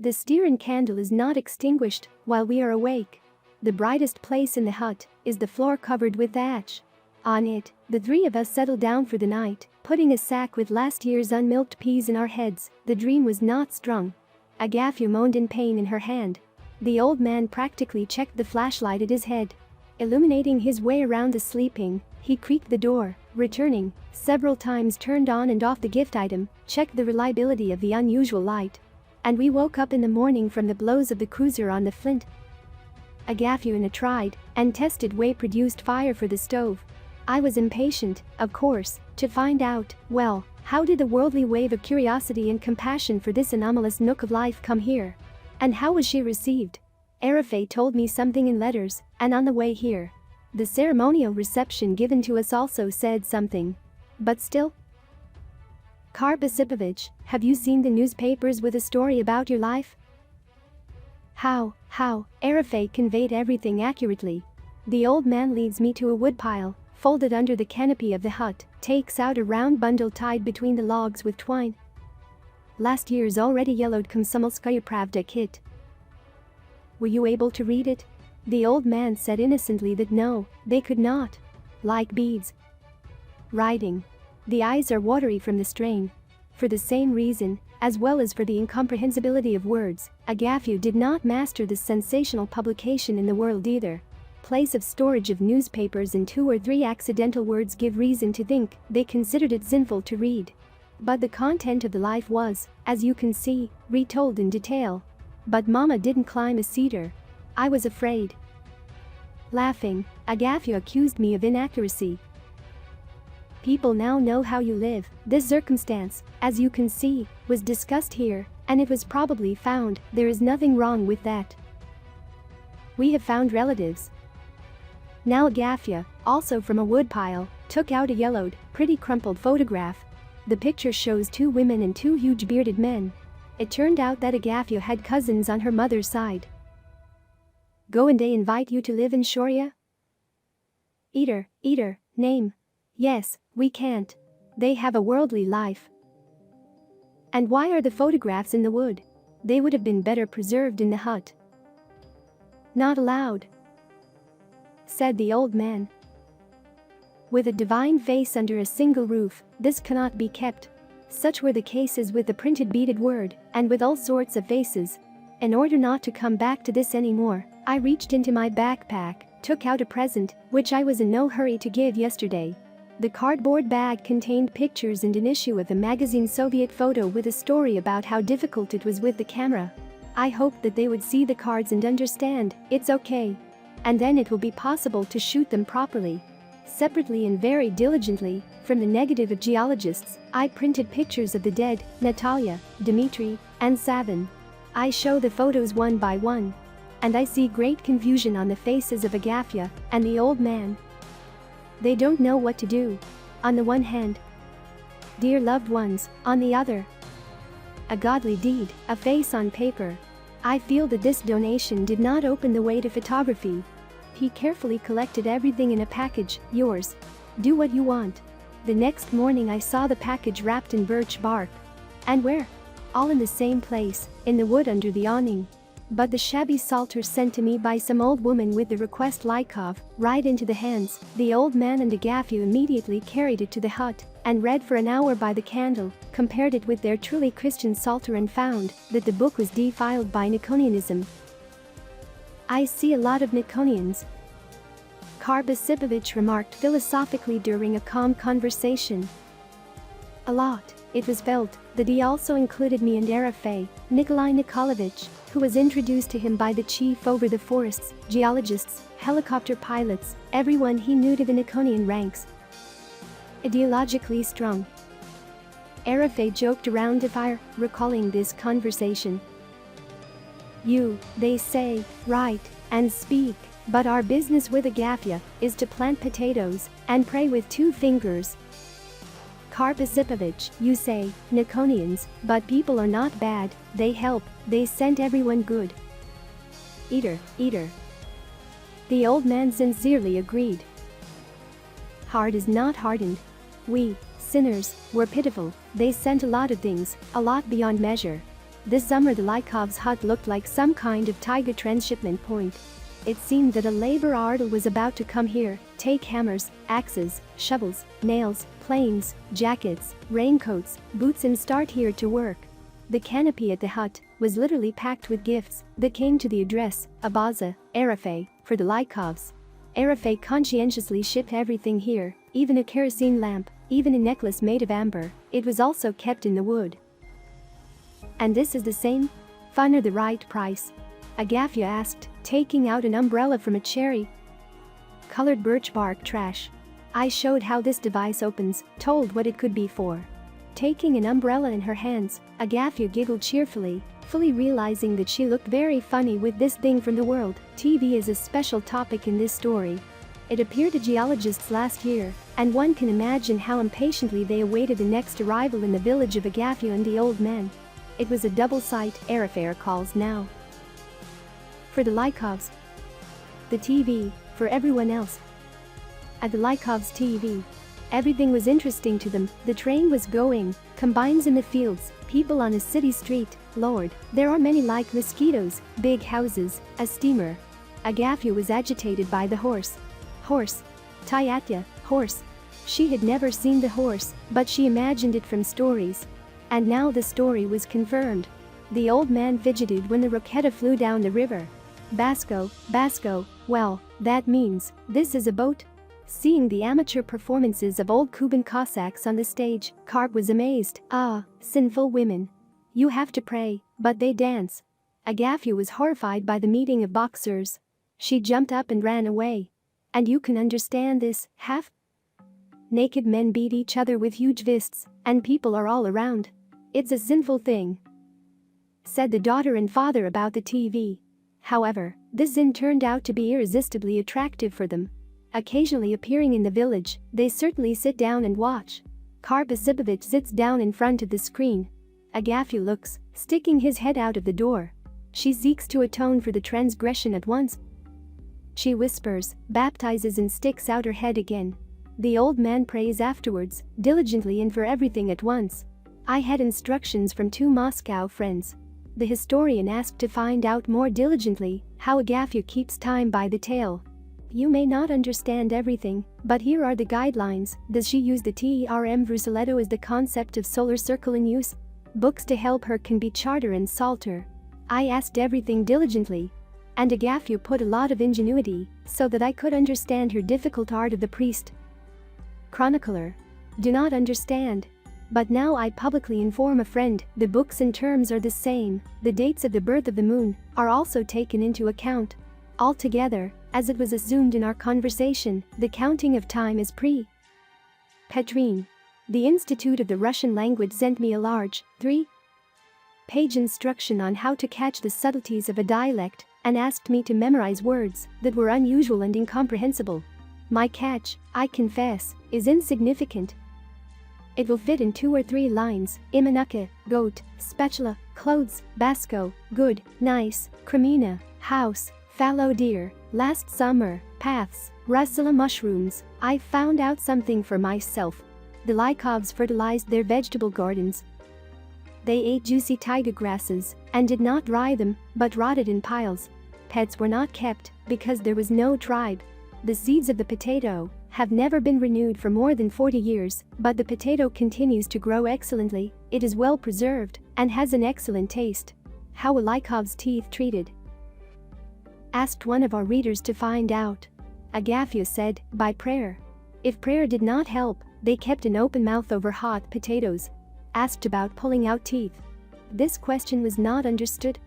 The stearine candle is not extinguished while we are awake. The brightest place in the hut is the floor covered with thatch. On it, the three of us settled down for the night, putting a sack with last year's unmilked peas in our heads. The dream was not strung. Agafia moaned in pain in her hand. The old man practically checked the flashlight at his head. Illuminating his way around the sleeping, he creaked the door, returning, several times turned on and off the gift item, checked the reliability of the unusual light. And we woke up in the morning from the blows of the cruiser on the flint. Agafia tried and tested way produced fire for the stove. I was impatient, of course, to find out, well, how did the worldly wave of curiosity and compassion for this anomalous nook of life come here? And how was she received? Agafia told me something in letters, and on the way here. The ceremonial reception given to us also said something. But still. Karpasipovich, have you seen the newspapers with a story about your life? How? Agafia conveyed everything accurately. The old man leads me to a woodpile, folded under the canopy of the hut, takes out a round bundle tied between the logs with twine. Last year's already yellowed Komsomolskaya Pravda kit. Were you able to read it? The old man said innocently that no, they could not. Like beads. Writing. The eyes are watery from the strain. For the same reason, as well as for the incomprehensibility of words, Agafia did not master this sensational publication in the world either. Place of storage of newspapers and 2 or 3 accidental words give reason to think they considered it sinful to read. But the content of the life was, as you can see, retold in detail. But Mama didn't climb a cedar. I was afraid. Laughing, Agafia accused me of inaccuracy. People now know how you live. This circumstance, as you can see, was discussed here, and it was probably found. There is nothing wrong with that. We have found relatives. Now Agafia, also from a woodpile, took out a yellowed, pretty crumpled photograph. The picture shows 2 women and 2 huge bearded men. It turned out that Agafia had cousins on her mother's side. Go and they invite you to live in Shoria? Eater, name. Yes, we can't. They have a worldly life. And why are the photographs in the wood? They would have been better preserved in the hut. Not allowed, said the old man. With a divine face under a single roof, this cannot be kept. Such were the cases with the printed beaded word, and with all sorts of faces. In order not to come back to this anymore, I reached into my backpack, took out a present, which I was in no hurry to give yesterday. The cardboard bag contained pictures and an issue of the magazine Soviet Photo with a story about how difficult it was with the camera. I hoped that they would see the cards and understand, it's okay. And then it will be possible to shoot them properly. Separately and very diligently, from the negative of geologists, I printed pictures of the dead, Natalia, Dmitry, and Savin. I show the photos one by one. And I see great confusion on the faces of Agafia and the old man. They don't know what to do. On the one hand, dear loved ones, on the other. A godly deed, a face on paper. I feel that this donation did not open the way to photography. He carefully collected everything in a package, yours. Do what you want. The next morning I saw the package wrapped in birch bark. And where? All in the same place, in the wood under the awning. But the shabby psalter sent to me by some old woman with the request Lykov, right into the hands. The old man and Agafia immediately carried it to the hut, and read for an hour by the candle, compared it with their truly Christian psalter and found that the book was defiled by Nikonianism. I see a lot of Nikonians, Karpasipovich remarked philosophically during a calm conversation. A lot, it was felt, that he also included me and Agafia, Nikolai Nikolaevich, who was introduced to him by the chief over the forests, geologists, helicopter pilots, everyone he knew to the Nikonian ranks. Ideologically strong. Agafia joked around the fire, recalling this conversation. You, they say, write, and speak, but our business with Agafia is to plant potatoes and pray with 2 fingers. Karpasipovich, you say, Nikonians, but people are not bad, they help, they sent everyone good. Eater. The old man sincerely agreed. Heart is not hardened. We, sinners, were pitiful, they sent a lot of things, a lot beyond measure. This summer the Lykovs hut looked like some kind of tiger transshipment point. It seemed that a labor army was about to come here, take hammers, axes, shovels, nails, planes, jackets, raincoats, boots and start here to work. The canopy at the hut was literally packed with gifts that came to the address, Abaza, Agafia, for the Lykovs. Agafia conscientiously shipped everything here, even a kerosene lamp, even a necklace made of amber. It was also kept in the wood. And this is the same? Fun or the right price? Agafia asked, taking out an umbrella from a cherry-colored birch bark trash. I showed how this device opens, told what it could be for. Taking an umbrella in her hands, Agafia giggled cheerfully, fully realizing that she looked very funny with this thing from the world. TV is a special topic in this story. It appeared to geologists last year, and one can imagine how impatiently they awaited the next arrival in the village of Agafia and the old man. It was a double sight, Agafia calls now. For the Lykovs. The TV, for everyone else. At the Lykovs TV. Everything was interesting to them. The train was going, combines in the fields, people on a city street. Lord, there are many like mosquitoes, big houses, a steamer. Agafia was agitated by the horse. Horse. Tyatya, horse. She had never seen the horse, but she imagined it from stories. And now the story was confirmed. The old man fidgeted when the roquetta flew down the river. Basco, Basco, well, that means, this is a boat? Seeing the amateur performances of old Kuban Cossacks on the stage, Karp was amazed. Ah, sinful women. You have to pray, but they dance. Agafia was horrified by the meeting of boxers. She jumped up and ran away. And you can understand this, half-naked men beat each other with huge fists, and people are all around. It's a sinful thing, said the daughter and father about the TV. However, this inn turned out to be irresistibly attractive for them. Occasionally appearing in the village, they certainly sit down and watch. Karp Isipovich sits down in front of the screen. Agafia looks, sticking his head out of the door. She seeks to atone for the transgression at once. She whispers, baptizes and sticks out her head again. The old man prays afterwards, diligently and for everything at once. I had instructions from 2 Moscow friends. The historian asked to find out more diligently how Agafia keeps time by the tail. You may not understand everything, but here are the guidelines. Does she use the term Brusaletto as the concept of solar circle in use? Books to help her can be Charter and Psalter. I asked everything diligently. And Agafia put a lot of ingenuity, so that I could understand her difficult art of the priest. Chronicler. Do not understand. But now I publicly inform a friend, the books and terms are the same, the dates of the birth of the moon are also taken into account. Altogether, as it was assumed in our conversation, the counting of time is Petrine. The Institute of the Russian Language sent me a large, 3-page instruction on how to catch the subtleties of a dialect and asked me to memorize words that were unusual and incomprehensible. My catch, I confess, is insignificant. It will fit in 2 or 3 lines: Imanuka, goat, spatula, clothes, Basco, good, nice, Cremina, house, fallow deer, last summer, paths, Russula mushrooms. I found out something for myself. The Lykovs fertilized their vegetable gardens. They ate juicy taiga grasses and did not dry them, but rotted in piles. Pets were not kept because there was no tribe. The seeds of the potato have never been renewed for more than 40 years, but the potato continues to grow excellently. It is well preserved and has an excellent taste. How were Lykovs' teeth treated? Asked one of our readers to find out. Agafia said, by prayer. If prayer did not help, they kept an open mouth over hot potatoes. Asked about pulling out teeth. This question was not understood.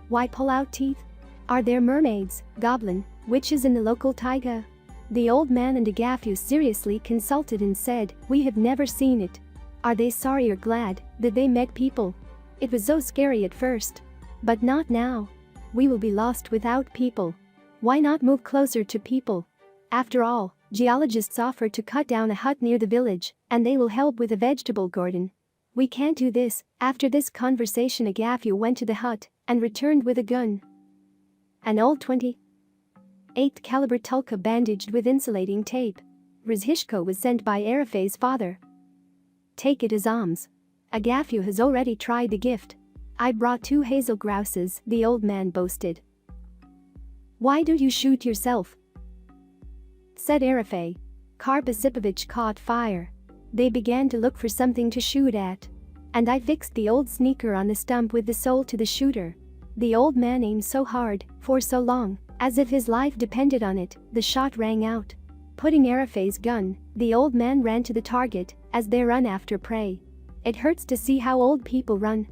Why pull out teeth? Are there mermaids, goblin, witches in the local taiga? The old man and Agafia seriously consulted and said, we have never seen it. Are they sorry or glad that they met people? It was so scary at first. But not now. We will be lost without people. Why not move closer to people? After all, geologists offered to cut down a hut near the village, and they will help with a vegetable garden. We can't do this. After this conversation, Agafia went to the hut and returned with a gun. An old 28 caliber Tulka bandaged with insulating tape. Rizhishko was sent by Agafia's father. Take it as alms. Agafia has already tried the gift. I brought 2 hazel grouses, the old man boasted. Why do you shoot yourself? Said Agafia. Karp caught fire. They began to look for something to shoot at. And I fixed the old sneaker on the stump with the sole to the shooter. The old man aimed so hard, for so long, as if his life depended on it, the shot rang out. Putting Agafia's gun, the old man ran to the target, as they run after prey. It hurts to see how old people run.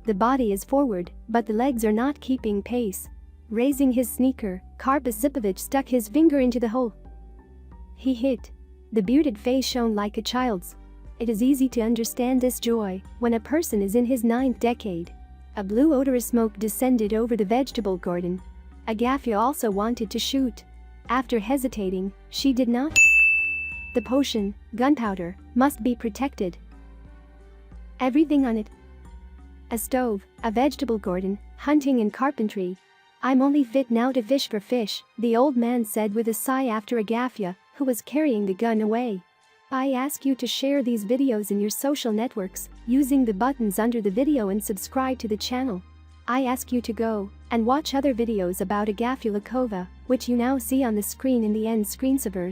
The body is forward, but the legs are not keeping pace. Raising his sneaker, Karp stuck his finger into the hole. He hit. The bearded face shone like a child's. It is easy to understand this joy when a person is in his 9th decade. A blue odorous smoke descended over the vegetable garden. Agafia also wanted to shoot. After hesitating, she did not. The potion, gunpowder, must be protected. Everything on it. A stove, a vegetable garden, hunting and carpentry. I'm only fit now to fish for fish, the old man said with a sigh after Agafia, who was carrying the gun away. I ask you to share these videos in your social networks, using the buttons under the video and subscribe to the channel. I ask you to go and watch other videos about Agafia Lykova, which you now see on the screen in the end screensavers.